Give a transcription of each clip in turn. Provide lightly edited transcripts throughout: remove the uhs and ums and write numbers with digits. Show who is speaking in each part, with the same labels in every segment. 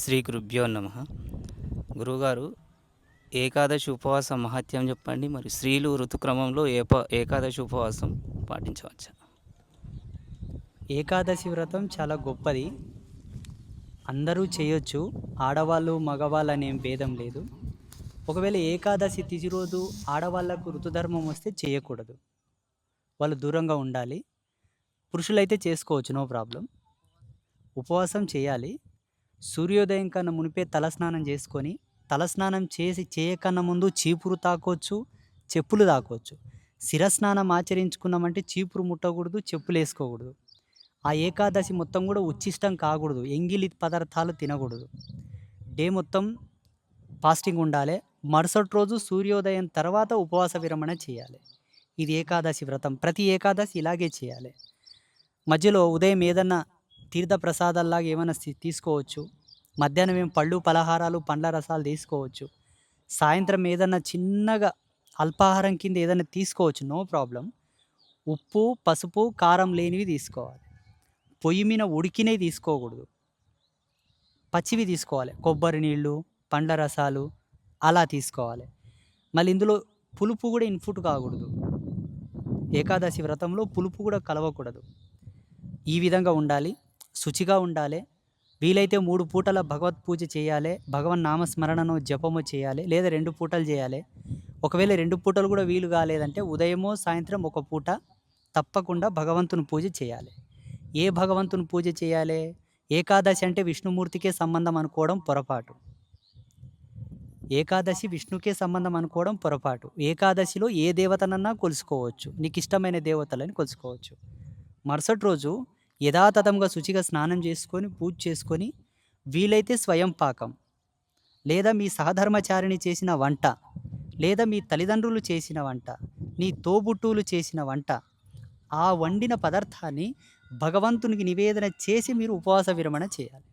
Speaker 1: శ్రీ గురుభ్యో నమః. గురువుగారు, ఏకాదశి ఉపవాస మహత్యం చెప్పండి. మరి స్త్రీలు ఋతుక్రమంలో ఏకాదశి ఉపవాసం పాటించవచ్చా?
Speaker 2: ఏకాదశి వ్రతం చాలా గొప్పది. అందరూ చేయొచ్చు. ఆడవాళ్ళు మగవాళ్ళు అనే భేదం లేదు. ఒకవేళ ఏకాదశి తిథి రోజు ఆడవాళ్ళకు ఋతుధర్మం వస్తే చేయకూడదు, వాళ్ళు దూరంగా ఉండాలి. పురుషులైతే చేసుకోవచ్చు, నో ప్రాబ్లం. ఉపవాసం చేయాలి. సూర్యోదయం కన్నా మునిపే తలస్నానం చేసుకొని, తలస్నానం చేయకన్నా ముందు చీపురు తాకొచ్చు, చెప్పులు తాకొచ్చు. శిరస్నానం ఆచరించుకున్నామంటే చీపురు ముట్టకూడదు, చెప్పులు వేసుకోకూడదు. ఆ ఏకాదశి మొత్తం కూడా ఉచ్ఛిష్టం కాకూడదు, ఎంగిలి పదార్థాలు తినకూడదు. డే మొత్తం ఫాస్టింగ్ ఉండాలి. మరుసటి రోజు సూర్యోదయం తర్వాత ఉపవాస విరమణ చేయాలి. ఇది ఏకాదశి వ్రతం. ప్రతి ఏకాదశి ఇలాగే చేయాలి. మధ్యలో ఉదయం ఏదన్నా తీర్థ ప్రసాదాల్లాగా ఏమైనా తీసుకోవచ్చు. మధ్యాహ్నం ఏం పళ్ళు పలహారాలు పండ్ల రసాలు తీసుకోవచ్చు. సాయంత్రం ఏదన్నా చిన్నగా అల్పాహారం కింద ఏదైనా తీసుకోవచ్చు, నో ప్రాబ్లం. ఉప్పు పసుపు కారం లేనివి తీసుకోవాలి. పొయ్యి మీద ఉడికినవి తీసుకోకూడదు, పచ్చివి తీసుకోవాలి. కొబ్బరి నీళ్ళు, పండ్ల రసాలు అలా తీసుకోవాలి. మళ్ళీ ఇందులో పులుపు కూడా ఇన్పుట్ కాకూడదు. ఏకాదశి వ్రతంలో పులుపు కూడా కలవకూడదు. ఈ విధంగా ఉండాలి, శుచిగా ఉండాలి. వీలైతే 3 పూటల భగవత్ పూజ చేయాలి, భగవన్ నామస్మరణను జపము చేయాలి, లేదా 2 పూటలు చేయాలి. ఒకవేళ 2 పూటలు కూడా వీలు కాలేదంటే ఉదయమో సాయంత్రం ఒక పూట తప్పకుండా భగవంతుని పూజ చేయాలి. ఏ భగవంతుని పూజ చేయాలి? ఏకాదశి అంటే విష్ణుమూర్తికే సంబంధం అనుకోవడం పొరపాటు. ఏకాదశి విష్ణుకే సంబంధం అనుకోవడం పొరపాటు. ఏకాదశిలో ఏ దేవతనన్నా కొలుసుకోవచ్చు, నీకు ఇష్టమైన దేవతలని కొలుసుకోవచ్చు. మరుసటి రోజు యథాతథంగా శుచిగా స్నానం చేసుకొని పూజ చేసుకొని, వీలైతే స్వయం పాకం లేదా మీ సహధర్మచారిణి చేసిన వంట, లేదా మీ తల్లిదండ్రులు చేసిన వంట, నీ తోబుట్టువులు చేసిన వంట, ఆ వండిన పదార్థాన్ని భగవంతునికి నివేదన చేసి మీరు ఉపవాస విరమణ చేయాలి.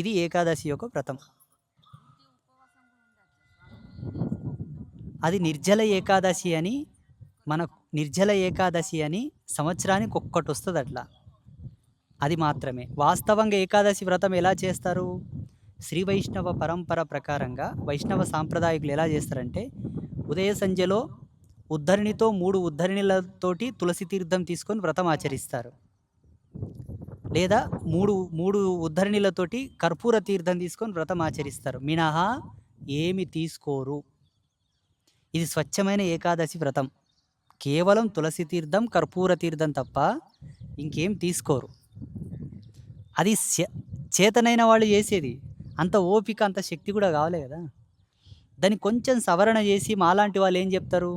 Speaker 2: ఇది ఏకాదశి యొక్క వ్రతం. అది నిర్జల ఏకాదశి అని, మనకు నిర్జల ఏకాదశి అని సంవత్సరానికి ఒక్కటి వస్తుంది అట్లా. అది మాత్రమే. వాస్తవంగా ఏకాదశి వ్రతం ఎలా చేస్తారు? శ్రీ వైష్ణవ పరంపర ప్రకారంగా వైష్ణవ సాంప్రదాయకులు ఎలా చేస్తారంటే, ఉదయ సంధ్యలో ఉద్ధరిణితో 3 ఉద్ధరిణులతోటి తులసి తీర్థం తీసుకొని వ్రతం ఆచరిస్తారు. లేదా మూడు ఉద్ధరిణులతోటి కర్పూర తీర్థం తీసుకొని వ్రతం ఆచరిస్తారు. మినహా ఏమి తీసుకోరు. ఇది స్వచ్ఛమైన ఏకాదశి వ్రతం. కేవలం తులసి తీర్థం కర్పూర తీర్థం తప్ప ఇంకేం తీసుకోరు. అది చేతనైన వాళ్ళు చేసేది. అంత ఓపిక అంత శక్తి కూడా కావాలి కదా. దాన్ని కొంచెం సవరణ చేసి మాలాంటి వాళ్ళు ఏం చెప్తారు?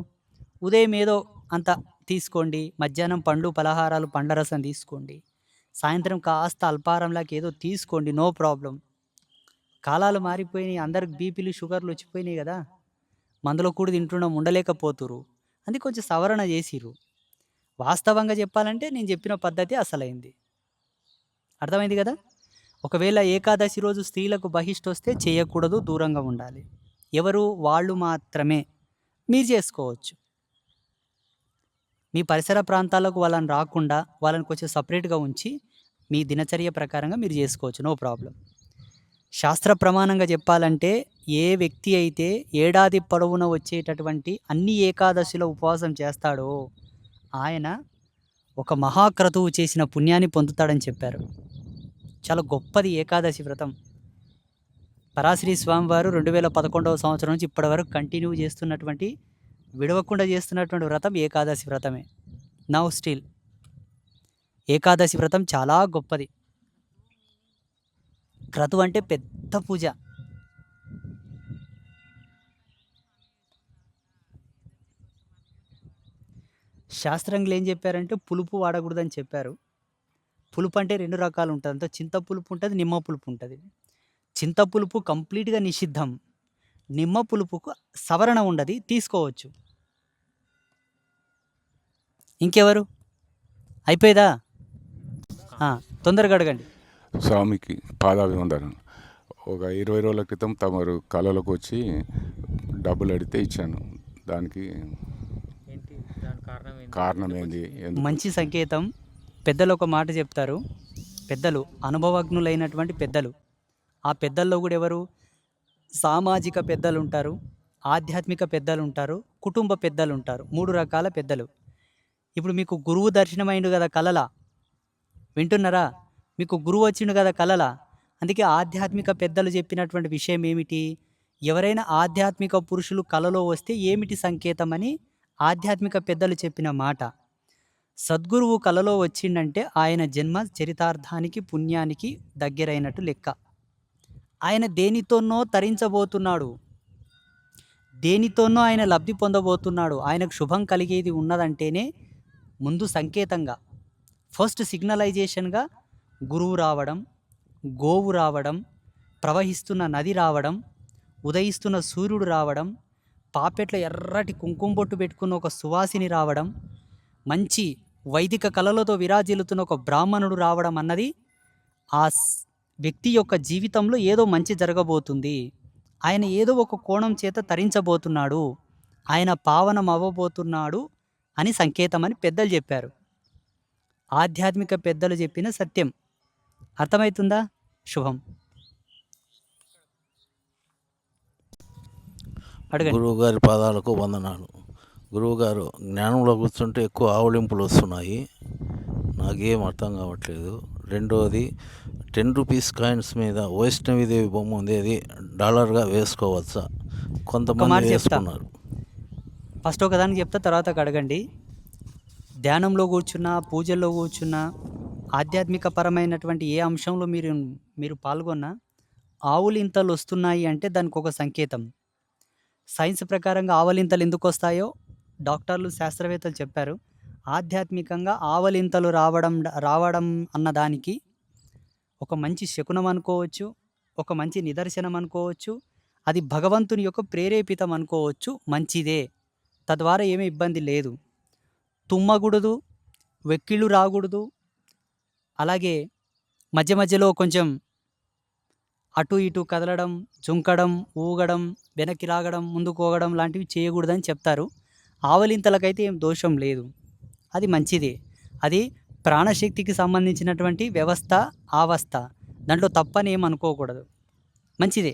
Speaker 2: ఉదయం ఏదో అంత తీసుకోండి, మధ్యాహ్నం పండ్లు పలహారాలు పండ్ల రసం తీసుకోండి, సాయంత్రం కాస్త అల్పాహారంలాగా ఏదో తీసుకోండి, నో ప్రాబ్లం. కాలాలు మారిపోయినాయి, అందరికి బీపీలు షుగర్లు వచ్చిపోయినాయి కదా. మందులో కూడా తింటున్నాం, ఉండలేకపోతురు. అది కొంచెం సవరణ చేసిర్రు. వాస్తవంగా చెప్పాలంటే నేను చెప్పిన పద్ధతి అసలైంది. అర్థమైంది కదా. ఒకవేళ ఏకాదశి రోజు స్త్రీలకు బహిష్టు వస్తే చేయకూడదు, దూరంగా ఉండాలి. ఎవరు? వాళ్ళు మాత్రమే. మీరు చేసుకోవచ్చు. మీ పరిసర ప్రాంతాలకు వాళ్ళని రాకుండా వాళ్ళని కొంచెం సపరేట్గా ఉంచి మీ దినచర్య ప్రకారంగా మీరు చేసుకోవచ్చు, నో ప్రాబ్లం. శాస్త్ర ప్రమాణంగా చెప్పాలంటే ఏ వ్యక్తి అయితే ఏడాది పొడవున వచ్చేటటువంటి అన్ని ఏకాదశిలో ఉపవాసం చేస్తాడో ఆయన ఒక మహాక్రతువు చేసిన పుణ్యాన్ని పొందుతాడని చెప్పారు. చాలా గొప్పది ఏకాదశి వ్రతం. పరాశ్రీ స్వామివారు 2011వ సంవత్సరం నుంచి ఇప్పటి వరకు కంటిన్యూ చేస్తున్నటువంటి, విడవకుండా చేస్తున్నటువంటి వ్రతం ఏకాదశి వ్రతమే. నౌ స్టిల్ ఏకాదశి వ్రతం చాలా గొప్పది. క్రతువు అంటే పెద్ద పూజ. శాస్త్రంలో ఏం చెప్పారంటే పులుపు వాడకూడదని చెప్పారు. పులుపు అంటే 2 రకాలు ఉంటుంది. అంత చింత పులుపు ఉంటుంది, నిమ్మ పులుపు ఉంటుంది. చింత పులుపు కంప్లీట్గా నిషిద్ధం. నిమ్మ పులుపుకు సవరణ ఉండదు, తీసుకోవచ్చు. ఇంకెవరు? అయిపోయేదా? తొందరగా అడగండి.
Speaker 3: స్వామికి పాదాభివందనం. ఒక 20 రోజుల క్రితం తమరు కళలోకి వచ్చి డబ్బులు అడిగితే ఇచ్చాను. దానికి కారణం ఏంది?
Speaker 2: మంచి సంకేతం. పెద్దలు ఒక మాట చెప్తారు, పెద్దలు, అనుభవజ్ఞులైనటువంటి పెద్దలు. ఆ పెద్దల్లో కూడా ఎవరు? సామాజిక పెద్దలు ఉంటారు, ఆధ్యాత్మిక పెద్దలు ఉంటారు, కుటుంబ పెద్దలు ఉంటారు. 3 రకాల పెద్దలు. ఇప్పుడు మీకు గురువు దర్శనమైండు కదా కలల, వింటున్నారా? మీకు గురువు వచ్చిండు కదా కలల. అందుకే ఆధ్యాత్మిక పెద్దలు చెప్పినటువంటి విషయం ఏమిటి? ఎవరైనా ఆధ్యాత్మిక పురుషులు కలలో వస్తే ఏమిటి సంకేతం అని ఆధ్యాత్మిక పెద్దలు చెప్పిన మాట. సద్గురువు కలలో వచ్చిండంటే ఆయన జన్మ చరితార్థానికి పుణ్యానికి దగ్గరైనట్టు లెక్క. ఆయన దేనితోనో తరించబోతున్నాడు, దేనితోనో ఆయన లబ్ధి పొందబోతున్నాడు. ఆయనకు శుభం కలిగేది ఉన్నదంటేనే ముందు సంకేతంగా ఫస్ట్ సిగ్నలైజేషన్గా గురువు రావడం, గోవు రావడం, ప్రవహిస్తున్న నది రావడం, ఉదయిస్తున్న సూర్యుడు రావడం, పాపెట్ల ఎర్రటి కుంకుమ బొట్టు పెట్టుకున్న ఒక సువాసిని రావడం, మంచి వైదిక కళలతో విరాజిల్లుతున్న ఒక బ్రాహ్మణుడు రావడం అన్నది ఆ వ్యక్తి యొక్క జీవితంలో ఏదో మంచి జరగబోతుంది, ఆయన ఏదో ఒక కోణం చేత తరించబోతున్నాడు, ఆయన పావనం అవ్వబోతున్నాడు అని సంకేతం అని పెద్దలు చెప్పారు. ఆధ్యాత్మిక పెద్దలు చెప్పిన సత్యం. అర్థమవుతుందా? శుభం. అడగండి.
Speaker 4: గురువుగారి పాదాలకు వందనాలు. గురువుగారు, జ్ఞానంలో కూర్చుంటే ఎక్కువ ఆవలింపులు వస్తున్నాయి, నాకేం అర్థం కావట్లేదు. రెండవది, 10 రూపీస్ కాయిన్స్ మీద వైష్ణవిదేవి బొమ్మ ఉంది, అది డాలర్గా వేసుకోవచ్చా?
Speaker 2: మాట
Speaker 4: కొంతమంది
Speaker 2: చెప్తా.
Speaker 4: వేసుకున్నారు.
Speaker 2: ఫస్ట్ ఒకదానికి చెప్తా, తర్వాత అడగండి. ధ్యానంలో కూర్చున్నా, పూజల్లో కూర్చున్నా, ఆధ్యాత్మిక పరమైనటువంటి ఏ అంశంలో మీరు పాల్గొన్నా ఆవులింతలు వస్తున్నాయి అంటే దానికి ఒక సంకేతం. సైన్స్ ప్రకారంగా ఆవలింతలు ఎందుకు వస్తాయో డాక్టర్లు, శాస్త్రవేత్తలు చెప్పారు. ఆధ్యాత్మికంగా ఆవలింతలు రావడం అన్నదానికి ఒక మంచి శకునం అనుకోవచ్చు, ఒక మంచి నిదర్శనం అనుకోవచ్చు, అది భగవంతుని యొక్క ప్రేరేపితం అనుకోవచ్చు. మంచిదే, తద్వారా ఏమీ ఇబ్బంది లేదు. తుమ్మకూడదు, వెక్కిళ్ళు రాకూడదు, అలాగే మధ్య మధ్యలో కొంచెం అటు ఇటు కదలడం, జుంకడం, ఊగడం, వెనక్కి రాగడం, ముందుకు పోగడం లాంటివి చేయకూడదని చెప్తారు. ఆవలింతలకైతే ఏం దోషం లేదు, అది మంచిదే. అది ప్రాణశక్తికి సంబంధించినటువంటి వ్యవస్థ, ఆవస్థ, దాంట్లో తప్పని ఏం అనుకోకూడదు, మంచిదే,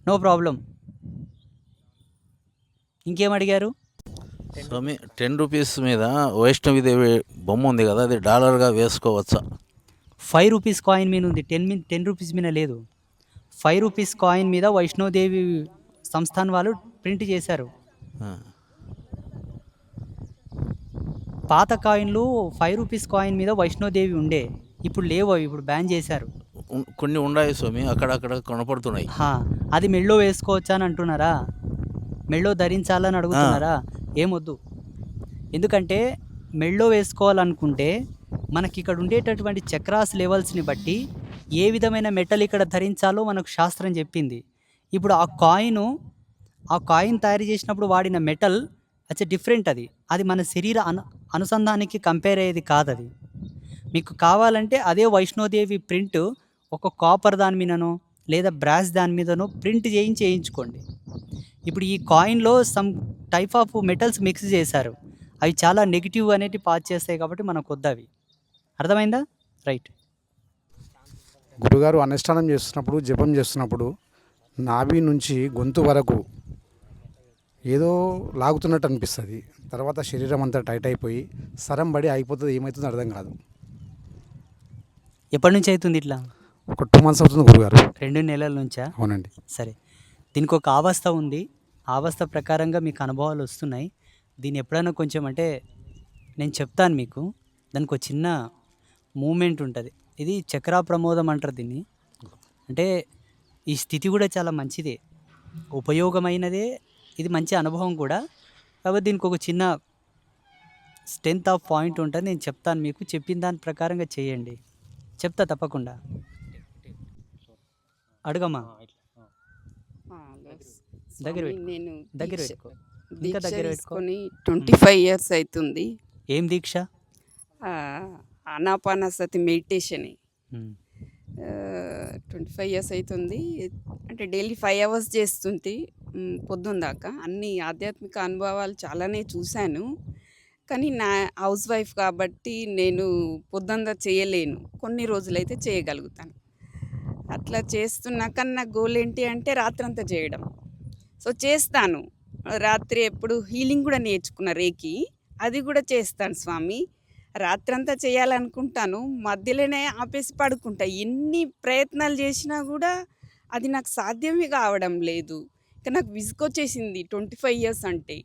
Speaker 2: నో ప్రాబ్లం. ఇంకేం అడిగారు?
Speaker 4: స్వామి, 10 రూపీస్ మీద వైష్ణవిదేవి బొమ్మ ఉంది కదా, అది డాలర్గా వేసుకోవచ్చా?
Speaker 2: 5 రూపీస్ కాయిన్ మీద ఉంది, 10 రూపీస్ మీద లేదు. 5 రూపీస్ కాయిన్ మీద వైష్ణోదేవి సంస్థాన్ వాళ్ళు ప్రింట్ చేశారు.
Speaker 4: ఆ.
Speaker 2: పాత కాయిన్లు 5 రూపీస్ కాయిన్ మీద వైష్ణోదేవి ఉండే, ఇప్పుడు లేవు, అవి ఇప్పుడు బ్యాన్ చేశారు.
Speaker 4: కొన్ని ఉన్నాయి స్వామి, అక్కడక్కడ కనపడుతున్నాయి.
Speaker 2: అది మెళ్ళో వేసుకోవచ్చా అని అంటున్నారా? మెళ్ళో ధరించాలని అడుగుతున్నారా? ఏమొద్దు. ఎందుకంటే మెళ్ళో వేసుకోవాలనుకుంటే మనకి ఇక్కడ ఉండేటటువంటి చక్రాస్ లెవెల్స్ని బట్టి ఏ విధమైన మెటల్ ఇక్కడ ధరించాలో మనకు శాస్త్రం చెప్పింది. ఇప్పుడు ఆ కాయిన్ తయారు చేసినప్పుడు వాడిన మెటల్ డిఫరెంట్, అది మన శరీర అనుసంధానానికి కంపేర్ అయ్యేది కాదు. అది మీకు కావాలంటే అదే వైష్ణోదేవి ప్రింట్ ఒక కాపర్ దాని మీదనో లేదా బ్రాస్ దాని మీదనో ప్రింట్ చేయించుకోండి. ఇప్పుడు ఈ కాయిన్లో some type of metals mix చేశారు, అవి చాలా నెగిటివ్ అనేవి పాస్ చేస్తాయి, కాబట్టి మనకు వద్దు అవి. అర్థమైందా? రైట్.
Speaker 5: గురుగారు అనుష్ఠానం చేస్తున్నప్పుడు, జపం చేస్తున్నప్పుడు నాభి నుంచి గొంతు వరకు ఏదో లాగుతున్నట్టు అనిపిస్తుంది, తర్వాత శరీరం అంతా టైట్ అయిపోయి సరం పడి అయిపోతుంది, ఏమవుతుందో అర్థం కాదు.
Speaker 2: ఎప్పటి నుంచి అవుతుంది ఇట్లా?
Speaker 5: ఒక 2 months అవుతుంది గురుగారు.
Speaker 2: 2 నెలల నుంచా?
Speaker 5: అవునండి.
Speaker 2: సరే, దీనికి ఒక అవస్థ ఉంది, అవస్థ ప్రకారంగా మీకు అనుభవాలు వస్తున్నాయి. దీన్ని ఎప్పుడైనా కొంచెం నేను చెప్తాను మీకు, దానికి ఒక చిన్న మూమెంట్ ఉంటుంది. ఇది చక్రా ప్రమోదం అంటారు దీన్ని. అంటే ఈ స్థితి కూడా చాలా మంచిదే, ఉపయోగమైనదే, ఇది మంచి అనుభవం కూడా. కాబట్టి దీనికి ఒక చిన్న స్ట్రెంత్ ఆఫ్ పాయింట్ ఉంటుంది, నేను చెప్తాను మీకు. చెప్పిన దాని ప్రకారంగా చేయండి, చెప్తా తప్పకుండా. అడుగమ్మా. దగ్గర పెట్టుకో,
Speaker 6: నేను
Speaker 2: దగ్గర
Speaker 6: దీక్ష
Speaker 2: పెట్టుకో, ఇంకా దగ్గర పెట్టుకో.
Speaker 6: తీసుకొని 25 years అవుతుంది.
Speaker 2: ఏం దీక్ష?
Speaker 6: ఆనాపానసతి మెడిటేషన్
Speaker 2: ఉమ్.
Speaker 6: 25 years అవుతుంది. అంటే డైలీ 5 hours చేస్తుంది పొద్దున్న దాకా. అన్ని ఆధ్యాత్మిక అనుభవాలు చాలానే చూశాను, కానీ నా హౌస్ వైఫ్ కాబట్టి నేను పొద్దంతా చేయలేను. కొన్ని రోజులైతే చేయగలుగుతాను. అట్లా చేస్తున్నా కానీ నా గోల్ ఏంటి అంటే రాత్రంతా చేయడం. సో, చేస్తాను. రాత్రి ఎప్పుడు హీలింగ్ కూడా నేర్చుకున్న రేకి. అది కూడా చేస్తాను స్వామి. రాత్రంతా చేయాలనుకుంటాను. మధ్యలోనే ఆపేసి పడుకుంటా. ఎన్ని ప్రయత్నాలు చేసినా కూడా అది నాకు సాధ్యమే కావడం లేదు. ఇక నాకు విసుగొచ్చేసింది 25 ఇయర్స్ అంటే.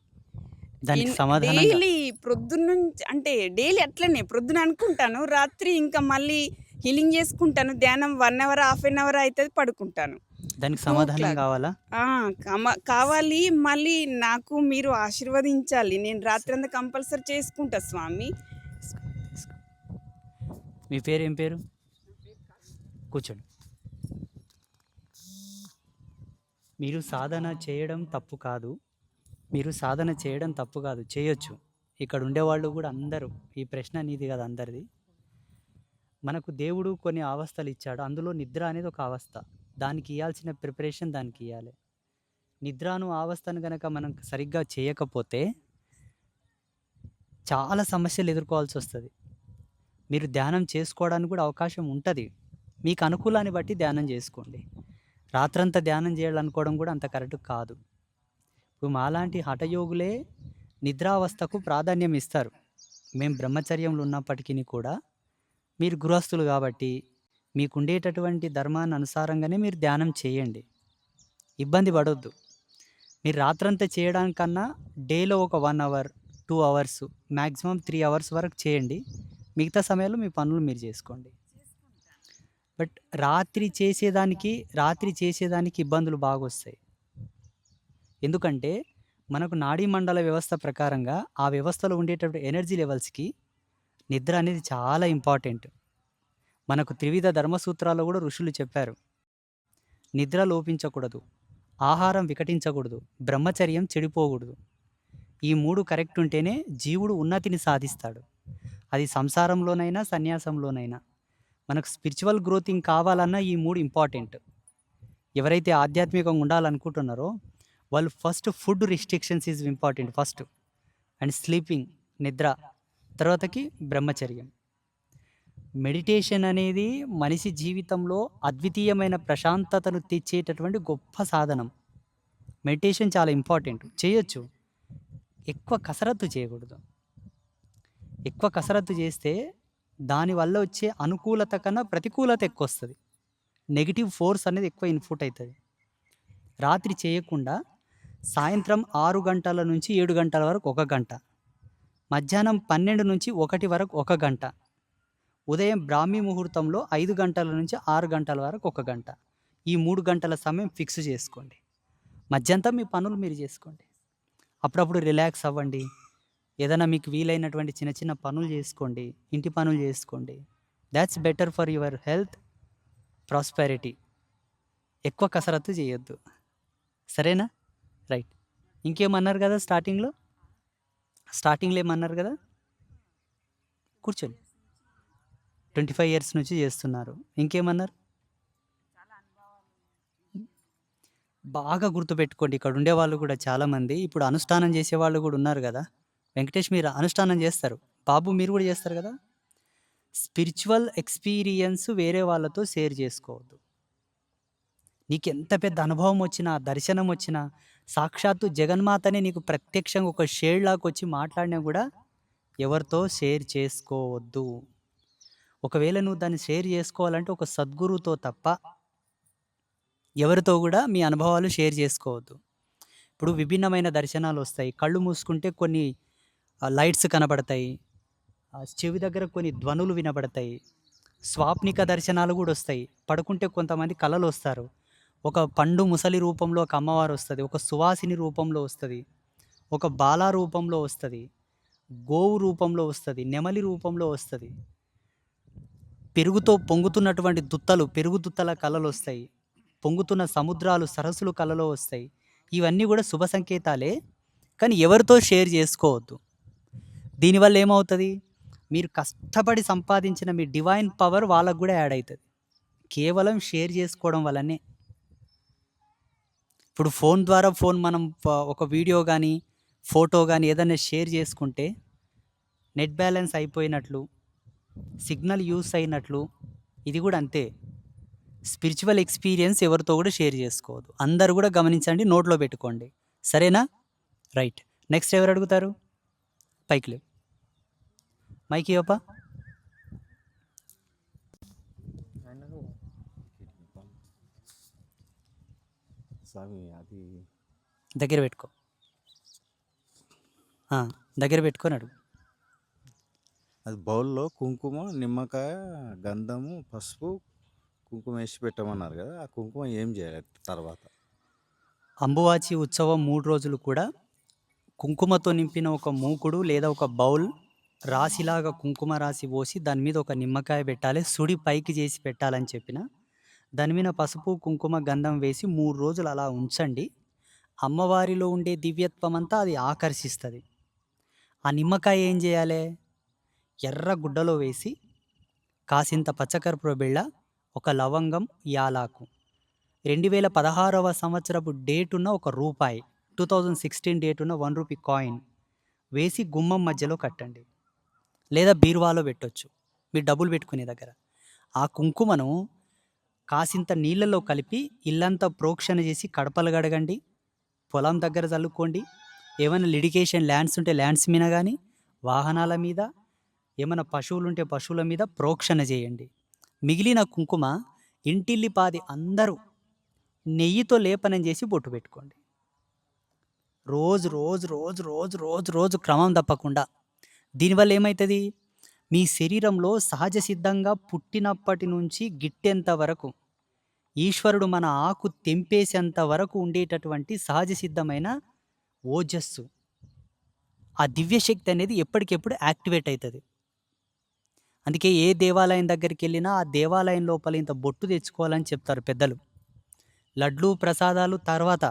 Speaker 2: దానికి సమాధానంగా
Speaker 6: డైలీ ప్రొద్దున్నుంచి అంటే డైలీ అట్లనే ప్రొద్దున అనుకుంటాను. రాత్రి ఇంకా మళ్ళీ హీలింగ్ చేసుకుంటాను. ధ్యానం 1 అవర్, హాఫ్ ఎన్ అవర్ అయితది పడుకుంటాను.
Speaker 2: దానికి
Speaker 6: 2
Speaker 2: సమాధానం
Speaker 6: o'clock.
Speaker 2: కావాలా?
Speaker 6: ఆ! కావాలి. మళ్ళీ నాకు మీరు ఆశీర్వదించాలి. నేను రాత్రంతా కంపల్సరీ చేసుకుంటా స్వామి.
Speaker 2: తీసుకో, తీసుకో. మీ పేరు ఏం పేరు? కూర్చోండి. మీరు సాధన చేయడం తప్పు కాదు. మీరు సాధన చేయడం తప్పు కాదు, చేయొచ్చు. ఇక్కడ ఉండేవాళ్ళు కూడా అందరూ, ఈ ప్రశ్న నీది కదా అందరిది. మనకు దేవుడు కొన్ని అవస్థలు ఇచ్చాడు. అందులో నిద్ర అనేది ఒక అవస్థ. దానికి ఇవ్వాల్సిన ప్రిపరేషన్ దానికి ఇవ్వాలి. నిద్రాను అవస్థను కనుక మనం సరిగ్గా చేయకపోతే చాలా సమస్యలు ఎదుర్కోవాల్సి వస్తుంది. మీరు ధ్యానం చేసుకోవడానికి కూడా అవకాశం ఉంటుంది. మీకు అనుకూలాన్ని బట్టి ధ్యానం చేసుకోండి. రాత్రంతా ధ్యానం చేయాలనుకోవడం కూడా అంత కరెక్ట్ కాదు. ఇప్పుడు మాలాంటి హఠయోగులే నిద్రావస్థకు ప్రాధాన్యం ఇస్తారు. మేము బ్రహ్మచర్యంలో ఉన్నప్పటికీ కూడా మీరు గృహస్థులు కాబట్టి మీకు ఉండేటటువంటి ధర్మాన్ని అనుసారంగానే మీరు ధ్యానం చేయండి. ఇబ్బంది పడొద్దు. మీరు రాత్రంతా చేయడానికన్నా డేలో ఒక 1 అవర్, 2 అవర్స్, మ్యాక్సిమం 3 అవర్స్ వరకు చేయండి. మిగతా సమయంలో మీ పనులు మీరు చేసుకోండి. బట్ రాత్రి చేసేదానికి ఇబ్బందులు బాగా వస్తాయి. ఎందుకంటే మనకు నాడీ మండల వ్యవస్థ ప్రకారంగా ఆ వ్యవస్థలో ఉండేటటువంటి ఎనర్జీ లెవెల్స్కి నిద్ర అనేది చాలా ఇంపార్టెంట్. మనకు త్రివిధ ధర్మసూత్రాల్లో కూడా ఋషులు చెప్పారు, నిద్ర లోపించకూడదు, ఆహారం వికటించకూడదు, బ్రహ్మచర్యం చెడిపోకూడదు. ఈ 3 కరెక్ట్ ఉంటేనే జీవుడు ఉన్నతిని సాధిస్తాడు. అది సంసారంలోనైనా సన్యాసంలోనైనా. మనకు స్పిరిచువల్ గ్రోతింగ్ కావాలన్నా ఈ 3 ఇంపార్టెంట్. ఎవరైతే ఆధ్యాత్మికంగా ఉండాలనుకుంటున్నారో వాళ్ళు first food restrictions is important first, and sleeping, నిద్ర, తర్వాతకి బ్రహ్మచర్యం. మెడిటేషన్ అనేది మనిషి జీవితంలో అద్వితీయమైన ప్రశాంతతను తెచ్చేటటువంటి గొప్ప సాధనం. మెడిటేషన్ చాలా ఇంపార్టెంట్, చేయొచ్చు. ఎక్కువ కసరత్తు చేయకూడదు. ఎక్కువ కసరత్తు చేస్తే దానివల్ల వచ్చే అనుకూలత కన్నా ప్రతికూలత ఎక్కువ వస్తుంది. నెగిటివ్ ఫోర్స్ అనేది ఎక్కువ ఇన్పుట్ అవుతుంది. రాత్రి చేయకుండా సాయంత్రం 6 గంటల నుంచి 7 గంటల వరకు 1 గంట, మధ్యాహ్నం 12 నుంచి 1 వరకు 1 గంట, ఉదయం బ్రాహ్మీ ముహూర్తంలో 5 గంటల నుంచి 6 గంటల వరకు 1 గంట. ఈ 3 గంటల సమయం ఫిక్స్ చేసుకోండి. మధ్యంతా మీ పనులు మీరు చేసుకోండి. అప్పుడప్పుడు రిలాక్స్ అవ్వండి. ఏదైనా మీకు వీలైనటువంటి చిన్న చిన్న పనులు చేసుకోండి, ఇంటి పనులు చేసుకోండి. That's better for your health, prosperity. ఎక్కువ కసరత్తు చేయొద్దు, సరేనా? రైట్. ఇంకేమన్నారు కదా స్టార్టింగ్లో ఏమన్నారు కదా? కూర్చోండి. 25 ఇయర్స్ నుంచి చేస్తున్నారు. ఇంకేమన్నారు? బాగా గుర్తుపెట్టుకోండి. ఇక్కడ ఉండేవాళ్ళు కూడా చాలామంది ఇప్పుడు అనుష్ఠానం చేసేవాళ్ళు కూడా ఉన్నారు కదా. వెంకటేష్, మీరు అనుష్ఠానం చేస్తారు, బాబు మీరు కూడా చేస్తారు కదా. స్పిరిచువల్ ఎక్స్పీరియన్స్ వేరే వాళ్ళతో షేర్ చేసుకోవద్దు. నీకు ఎంత పెద్ద అనుభవం వచ్చినా, దర్శనం వచ్చినా, సాక్షాత్తు జగన్మాతనే నీకు ప్రత్యక్షంగా ఒక షేడ్ లాగా వచ్చి మాట్లాడినా కూడా ఎవరితో షేర్ చేసుకోవద్దు. ఒకవేళ నువ్వు దాన్ని షేర్ చేసుకోవాలంటే ఒక సద్గురువుతో తప్ప ఎవరితో కూడా మీ అనుభవాలు షేర్ చేసుకోవద్దు. ఇప్పుడు విభిన్నమైన దర్శనాలు వస్తాయి. కళ్ళు మూసుకుంటే కొన్ని లైట్స్ కనబడతాయి, చెవి దగ్గర కొన్ని ధ్వనులు వినబడతాయి. స్వాప్నిక దర్శనాలు కూడా వస్తాయి. పడుకుంటే కొంతమంది కళలు వస్తారు. ఒక పండు ముసలి రూపంలో ఒక అమ్మవారు వస్తుంది, ఒక సువాసిని రూపంలో వస్తుంది, ఒక బాలా రూపంలో వస్తుంది, గోవు రూపంలో వస్తుంది, నెమలి రూపంలో వస్తుంది. పెరుగుతో పొంగుతున్నటువంటి పెరుగు దుత్తల కళలు వస్తాయి. పొంగుతున్న సముద్రాలు, సరస్సులు కళలో వస్తాయి. ఇవన్నీ కూడా శుభ సంకేతాలే, కానీ ఎవరితో షేర్ చేసుకోవద్దు. దీనివల్ల ఏమవుతుంది? మీరు కష్టపడి సంపాదించిన మీ డివైన్ పవర్ వాళ్ళకు కూడా యాడ్ అవుతుంది, కేవలం షేర్ చేసుకోవడం వల్లనే. ఇప్పుడు ఫోన్ ద్వారా మనం ఒక వీడియో కానీ ఫోటో కానీ ఏదైనా షేర్ చేసుకుంటే నెట్ బ్యాలెన్స్ అయిపోయినట్లు, సిగ్నల్ యూస్ అయినట్లు, ఇది కూడా అంతే. స్పిరిచువల్ ఎక్స్పీరియన్స్ ఎవరితో కూడా షేర్ చేసుకోవద్దు. అందరూ కూడా గమనించండి, నోట్లో పెట్టుకోండి. సరేనా? రైట్. నెక్స్ట్ ఎవరు అడుగుతారు? పైకి లేవు. మైక్ ఇవ్వపా.
Speaker 7: స్వామి అది
Speaker 2: దగ్గర పెట్టుకో. దగ్గర పెట్టుకొని అడుగు.
Speaker 7: అది బౌల్లో కుంకుమ, నిమ్మకాయ, గంధము, పసుపు, కుంకుమ వేసి పెట్టమన్నారు కదా, ఆ కుంకుమ ఏం చేయాలి తర్వాత?
Speaker 2: అంబువాచి ఉత్సవం 3 రోజులు కూడా కుంకుమతో నింపిన ఒక మూకుడు లేదా ఒక బౌల్ రాశిలాగా కుంకుమ రాసి పోసి దాని మీద ఒక నిమ్మకాయ పెట్టాలి, సుడి పైకి చేసి పెట్టాలని చెప్పిన. దాని మీద పసుపు, కుంకుమ, గంధం వేసి 3 రోజులు అలా ఉంచండి. అమ్మవారిలో ఉండే దివ్యత్వం అంతా అది ఆకర్షిస్తుంది. ఆ నిమ్మకాయ ఏం చేయాలి? ఎర్ర గుడ్డలో వేసి కాసింత పచ్చకర్పూర బిళ్ళ, ఒక లవంగం, యాలాకు, 2016వ సంవత్సరపు డేట్ ఉన్న ఒక రూపాయి, 2016 డేట్ ఉన్న 1 రూపీ కాయిన్ వేసి గుమ్మం మధ్యలో కట్టండి, లేదా బీరువాలో పెట్టొచ్చు మీరు డబ్బులు పెట్టుకునే దగ్గర. ఆ కుంకుమను కాసింత నీళ్ళలో కలిపి ఇల్లంతా ప్రోక్షణ చేసి కడపలు గడగండి, పొలం దగ్గర చల్లుకోండి. ఏమైనా లిడికేషన్ ల్యాండ్స్ ఉంటే ల్యాండ్స్ మీద కానీ, వాహనాల మీద, ఏమైనా పశువులు ఉంటే పశువుల మీద ప్రోక్షణ చేయండి. మిగిలిన కుంకుమ ఇంటిల్లిపాది అందరూ నెయ్యితో లేపనం చేసి బొట్టు పెట్టుకోండి. రోజు రోజు రోజు రోజు రోజు రోజు క్రమం తప్పకుండా. దీనివల్ల ఏమవుతుంది? మీ శరీరంలో సహజ సిద్ధంగా పుట్టినప్పటి నుంచి గిట్టేంత వరకు, ఈశ్వరుడు మన ఆకు తెంపేసేంత వరకు ఉండేటటువంటి సహజ సిద్ధమైన ఓజస్సు, ఆ దివ్యశక్తి అనేది ఎప్పటికెప్పుడు యాక్టివేట్ అవుతుంది. అందుకే ఏ దేవాలయం దగ్గరికి వెళ్ళినా ఆ దేవాలయం లోపల ఇంత బొట్టు తెచ్చుకోవాలని చెప్తారు పెద్దలు. లడ్లు ప్రసాదాలు తర్వాత,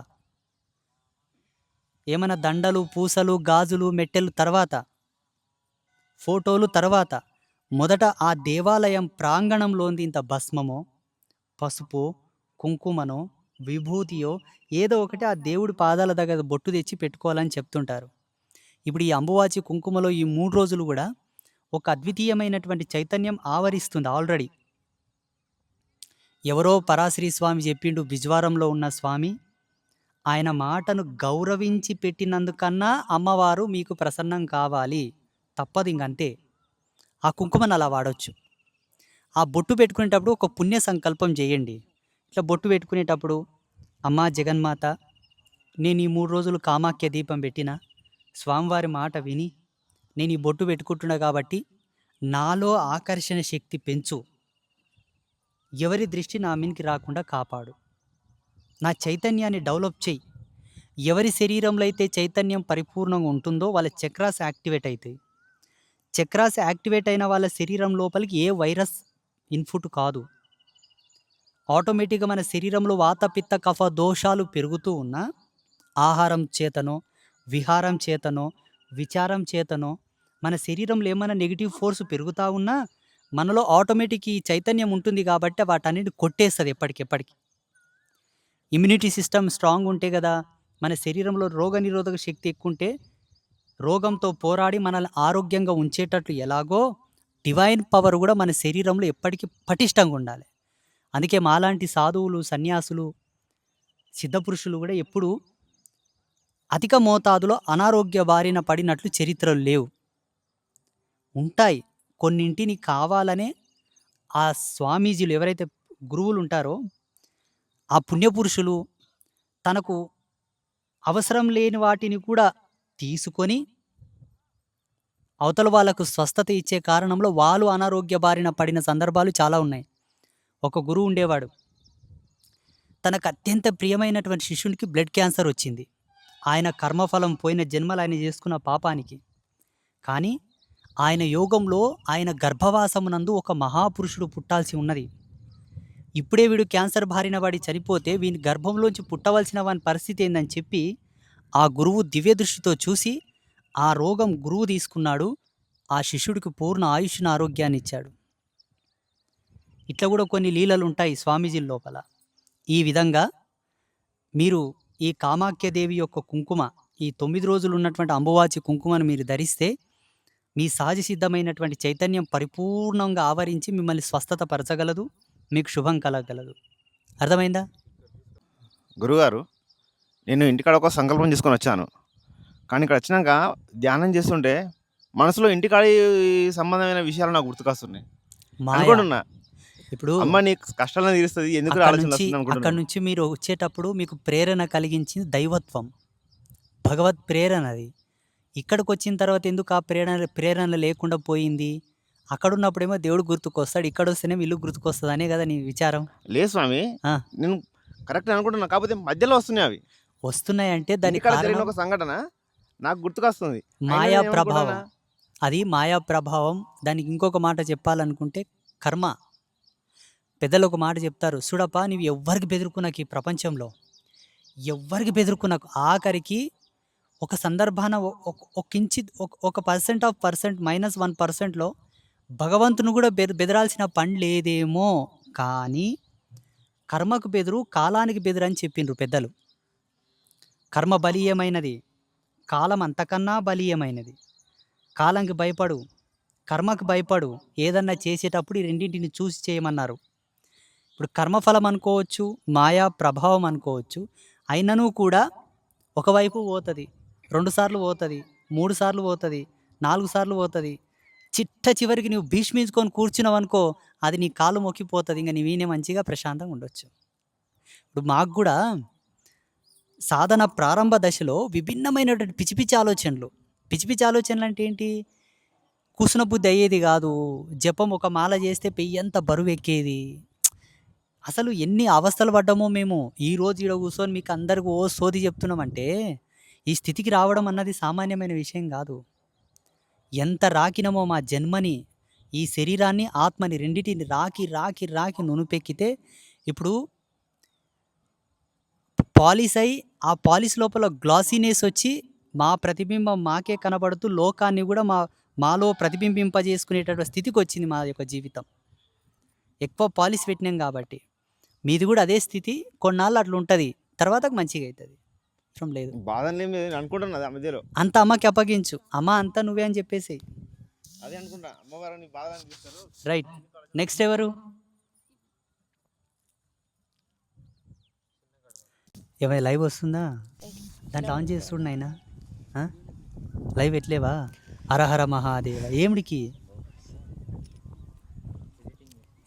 Speaker 2: ఏమైనా దండలు, పూసలు, గాజులు, మెట్టెలు తర్వాత, ఫోటోలు తర్వాత, మొదట ఆ దేవాలయం ప్రాంగణంలోంది ఇంత భస్మమో, పసుపు, కుంకుమనో, విభూతియో ఏదో ఒకటి ఆ దేవుడి పాదాల దగ్గర బొట్టు తెచ్చి పెట్టుకోవాలని చెప్తుంటారు. ఇప్పుడు ఈ అంబువాచి కుంకుమలో ఈ 3 రోజులు కూడా ఒక అద్వితీయమైనటువంటి చైతన్యం ఆవరిస్తుంది ఆల్రెడీ. ఎవరో పరాశ్రీ స్వామి చెప్పిండు, బిజ్వారంలో ఉన్న స్వామి, ఆయన మాటను గౌరవించి పెట్టినందుకన్నా అమ్మవారు మీకు ప్రసన్నం కావాలి, తప్పదు ఇంకంతే. ఆ కుంకుమను అలా వాడవచ్చు. ఆ బొట్టు పెట్టుకునేటప్పుడు ఒక పుణ్య సంకల్పం చేయండి. ఇట్లా బొట్టు పెట్టుకునేటప్పుడు, అమ్మా జగన్మాత, నేను ఈ 3 రోజులు కామాఖ్య దీపం పెట్టిన స్వామివారి మాట విని నేను ఈ బొట్టు పెట్టుకుంటున్నా కాబట్టి నాలో ఆకర్షణ శక్తి పెంచు, ఎవరి దృష్టి నా మీనికి రాకుండా కాపాడు, నా చైతన్యాన్ని డెవలప్ చేయి. ఎవరి శరీరంలో అయితే చైతన్యం పరిపూర్ణంగా ఉంటుందో వాళ్ళ చక్రాస్ యాక్టివేట్ అవుతాయి. చక్రాస్ యాక్టివేట్ అయిన వాళ్ళ శరీరం లోపలికి ఏ వైరస్ ఇన్పుట్ కాదు. ఆటోమేటిక్గా మన శరీరంలో వాత, పిత్త, కఫ దోషాలు పెరుగుతూ ఉన్నా ఆహారం చేతనో, విహారం చేతనో, విచారం చేతనో మన శరీరంలో ఏమైనా నెగిటివ్ ఫోర్స్ పెరుగుతూ ఉన్నా మనలో ఆటోమేటిక్ ఈ చైతన్యం ఉంటుంది కాబట్టి వాటన్నిటి కొట్టేస్తుంది ఎప్పటికెప్పటికి. ఇమ్యూనిటీ సిస్టమ్ స్ట్రాంగ్ ఉంటే కదా, మన శరీరంలో రోగనిరోధక శక్తి ఎక్కువ ఉంటే రోగంతో పోరాడి మనల్ని ఆరోగ్యంగా ఉంచేటట్లు ఎలాగో డివైన్ పవర్ కూడా మన శరీరంలో ఎప్పటికీ పటిష్టంగా ఉండాలి. అందుకే మాలాంటి సాధువులు, సన్యాసులు, సిద్ధపురుషులు కూడా ఎప్పుడు అధిక మోతాదులో అనారోగ్య బారిన పడినట్లు చరిత్రలు లేవు. ఉంటాయి కొన్నింటిని కావాలనే ఆ స్వామీజీలు ఎవరైతే గురువులు ఉంటారో ఆ పుణ్యపురుషులు తనకు అవసరం లేని వాటిని కూడా తీసుకొని అవతల వాళ్ళకు స్వస్థత ఇచ్చే కారణంలో వాళ్ళు అనారోగ్య బారిన పడిన సందర్భాలు చాలా ఉన్నాయి. ఒక గురువు ఉండేవాడు, తనకు అత్యంత ప్రియమైనటువంటి శిష్యునికి బ్లడ్ క్యాన్సర్ వచ్చింది. ఆయన కర్మఫలం పోయిన జన్మలు ఆయన చేసుకున్న పాపానికి. కానీ ఆయన యోగంలో ఆయన గర్భవాసమునందు ఒక మహాపురుషుడు పుట్టాల్సి ఉన్నది. ఇప్పుడే వీడు క్యాన్సర్ బారిన వాడి చనిపోతే వీని గర్భంలోంచి పుట్టవలసిన వాని పరిస్థితి ఏందని చెప్పి ఆ గురువు దివ్య దృష్టితో చూసి ఆ రోగం గురువు తీసుకున్నాడు. ఆ శిష్యుడికి పూర్ణ ఆయుష్ను, ఆరోగ్యాన్ని ఇచ్చాడు. ఇట్లా కూడా కొన్ని లీలలు ఉంటాయి స్వామీజీల లోపల. ఈ విధంగా మీరు ఈ కామాఖ్యదేవి యొక్క కుంకుమ, ఈ 9 రోజులు ఉన్నటువంటి అంబువాచి కుంకుమను మీరు ధరిస్తే మీ సహజ సిద్ధమైనటువంటి చైతన్యం పరిపూర్ణంగా ఆవరించి మిమ్మల్ని స్వస్థత పరచగలదు, మీకు శుభం కలగగలదు. అర్థమైందా?
Speaker 8: గురుగారు, నేను ఇంటికాడ ఒక సంకల్పం తీసుకొని వచ్చాను. కానీ ఇక్కడ వచ్చినాక ధ్యానం చేస్తుంటే మనసులో ఇంటికాడి సంబంధమైన విషయాలు నాకు గుర్తుకొస్తున్నాయి.
Speaker 2: మాయ.
Speaker 8: అనుకుంటున్నా,
Speaker 2: ఇప్పుడు
Speaker 8: అమ్మ నీ కష్టాలను తీరుస్తుంది, ఎందుకు
Speaker 2: అక్కడి
Speaker 8: ఆలోచన
Speaker 2: నుంచి
Speaker 8: వస్తుంది
Speaker 2: అక్కడి
Speaker 8: అనుకుంటున్నాను.
Speaker 2: నుంచి మీరు వచ్చేటప్పుడు మీకు ప్రేరణ కలిగించింది దైవత్వం, భగవత్ ప్రేరణ అది. ఇక్కడికి వచ్చిన తర్వాత ఎందుకు ఆ ప్రేరణ లేకుండా పోయింది? అక్కడ ఉన్నప్పుడేమో దేవుడు గుర్తుకొస్తాడు, ఇక్కడ వస్తేనేమో ఇల్లు గుర్తుకొస్తుంది అనే కదా నీ విచారం.
Speaker 8: లేదు స్వామి,
Speaker 2: ఆ.
Speaker 8: నేను కరెక్ట్ అనుకుంటున్నా, కాకపోతే మధ్యలో వస్తున్నాయి అవి.
Speaker 2: వస్తున్నాయంటే దానికి
Speaker 8: ఇంటికాడ జరిగిన
Speaker 2: కారణం
Speaker 8: ఒక సంఘటన నాకు గుర్తుకొస్తుంది. అయినా
Speaker 2: మాయా
Speaker 8: నేను
Speaker 2: ప్రభావం.
Speaker 8: ఏమనుకుంటున్నా,
Speaker 2: అది మాయా ప్రభావం. దానికి ఇంకొక మాట చెప్పాలనుకుంటే కర్మ. పెద్దలు ఒక మాట చెప్తారు, చూడప్పా నువ్వు ఎవ్వరికి బెదురుకున్నాకు ఈ ప్రపంచంలో, ఎవ్వరికి బెదురుకున్నాకు ఆఖరికి ఒక సందర్భాన ఒక కించిత్ ఒక %, -1%లో భగవంతుని కూడా బెదరాల్సిన పని లేదేమో, కానీ కర్మకు బెదురు, కాలానికి బెదురు అని చెప్పిండ్రు పెద్దలు. కర్మ బలీయమైనది, కాలం అంతకన్నా బలీయమైనది. కాలంకి భయపడు, కర్మకు భయపడు. ఏదన్నా చేసేటప్పుడు ఈ రెండింటిని చూసి చేయమన్నారు. ఇప్పుడు కర్మఫలం అనుకోవచ్చు, మాయా ప్రభావం అనుకోవచ్చు. అయినను కూడా ఒకవైపు పోతుంది, 2 సార్లు పోతుంది, 3 సార్లు పోతుంది, 4 సార్లు పోతుంది. చివరికి నువ్వు భీష్మించుకొని కూర్చున్నావు అనుకో, అది నీ కాలు మొక్కిపోతుంది. ఇంకా నీ వీనే మంచిగా ప్రశాంతంగా ఉండొచ్చు. ఇప్పుడు మాకు కూడా సాధన ప్రారంభ దశలో విభిన్నమైనటువంటి పిచ్చి పిచ్చి ఆలోచనలు. పిచ్చి పిచ్చి ఆలోచనలు అంటే ఏంటి? కూసున బుద్ధి అయ్యేది కాదు. జపం ఒక మాల చేస్తే పెయ్యంత బరువు ఎక్కేది. అసలు ఎన్ని అవస్థలు పడ్డామో మేము. ఈరోజు ఈడ కూర్చొని మీకు అందరికి ఓ సోది చెప్తున్నామంటే ఈ స్థితికి రావడం అన్నది సామాన్యమైన విషయం కాదు. ఎంత రాకినమో మా జన్మని, ఈ శరీరాన్ని, ఆత్మని రెండిటిని రాకి రాకి రాకి నునుపెక్కితే ఇప్పుడు పాలిష్ అయి ఆ పాలిష్ లోపల గ్లాసీనెస్ వచ్చి మా ప్రతిబింబం మాకే కనబడుతూ లోకాన్ని కూడా మాలో ప్రతిబింబింపజేసుకునేటటువంటి స్థితికి వచ్చింది మా యొక్క జీవితం. ఎక్కువ పాలిష్ పెట్టినాం కాబట్టి. మీది కూడా అదే స్థితి. కొన్నాళ్ళు అట్లా ఉంటుంది, తర్వాత మంచిగా అవుతుంది. అవసరం లేదు.
Speaker 8: బాధ అనుకుంటున్నది ఆ మధ్యలో.
Speaker 2: అంత అమ్మకి అప్పగించు, అమ్మ అంతా నువ్వే అని చెప్పేసి.
Speaker 8: అదే అనుకుంటా, అమ్మవారిని బాధ అనిపిస్తారు.
Speaker 2: రైట్. నెక్స్ట్ ఎవరు? ఏమైనా లైవ్ వస్తుందా? దాంట్లో ఆన్ చేసి చూడు నాయనా. లైవ్ ఎట్లేవా? హరహర మహాదేవ. ఏమిడికి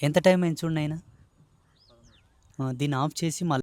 Speaker 2: ఎంత టైం అయింది చూడు నాయనా. దీన్ని ఆఫ్ చేసి మళ్ళీ